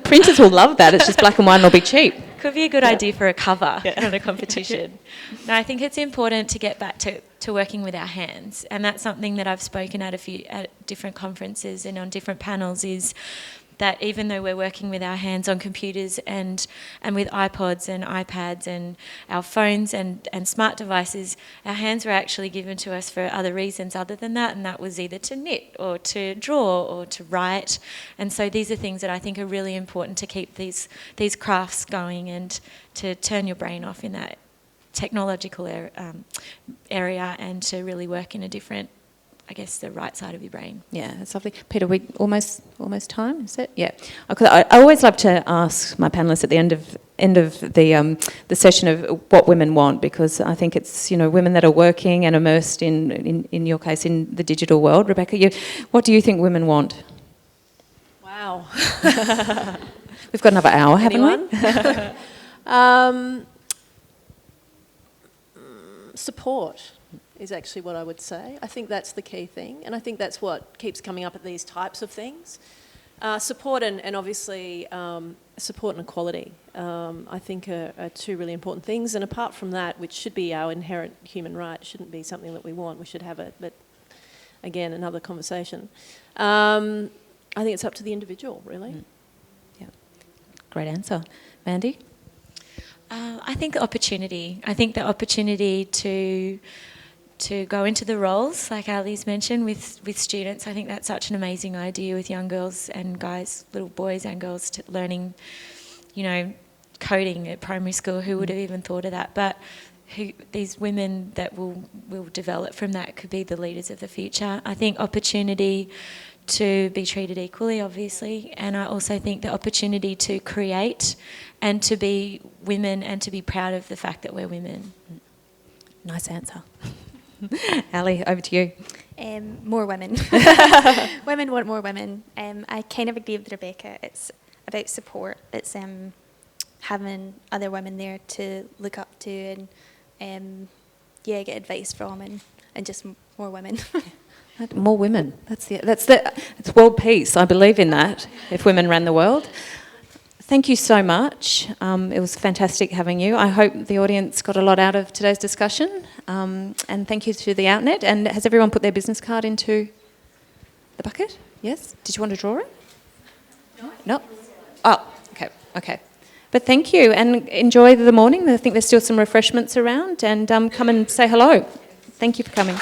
Printers will love that. It's just black and white and it'll be cheap. Could be a good idea for a cover on a competition. No, I think it's important to get back to working with our hands, and that's something that I've spoken at different conferences and on different panels, is that even though we're working with our hands on computers and with iPods and iPads and our phones and smart devices, our hands were actually given to us for other reasons other than that, and that was either to knit or to draw or to write. And so these are things that I think are really important to keep these crafts going and to turn your brain off in that technological area and to really work in a different, I guess, the right side of your brain. Yeah, that's lovely. Peter, we almost time, is it? Yeah. I always love to ask my panellists at the end of the session of what women want, because I think it's women that are working and immersed in your case in the digital world. Rebecca, what do you think women want? Wow. We've got another hour, haven't we? Support is actually what I would say. I think that's the key thing, and I think that's what keeps coming up at these types of things. Support and obviously support and equality, I think are two really important things. And apart from that, which should be our inherent human right, it shouldn't be something that we want, we should have it, but again, another conversation. I think it's up to the individual, really. Yeah, great answer. Mandy? I think the opportunity. I think the opportunity to go into the roles, like Ali's mentioned, with students. I think that's such an amazing idea with young girls and guys, little boys and girls, learning, coding at primary school. Who would have even thought of that? But these women that will develop from that could be the leaders of the future. I think opportunity to be treated equally, obviously, and I also think the opportunity to create and to be women and to be proud of the fact that we're women. Nice answer. Ali, over to you. More women. Women want more women. I kind of agree with Rebecca. It's about support. It's having other women there to look up to and get advice from, and just more women. More women. It's world peace. I believe in that. If women ran the world. Thank you so much. It was fantastic having you. I hope the audience got a lot out of today's discussion. And thank you to the Outnet. And has everyone put their business card into the bucket? Yes? Did you want to draw it? No? Oh, okay. But thank you, and enjoy the morning. I think there's still some refreshments around, and come and say hello. Thank you for coming.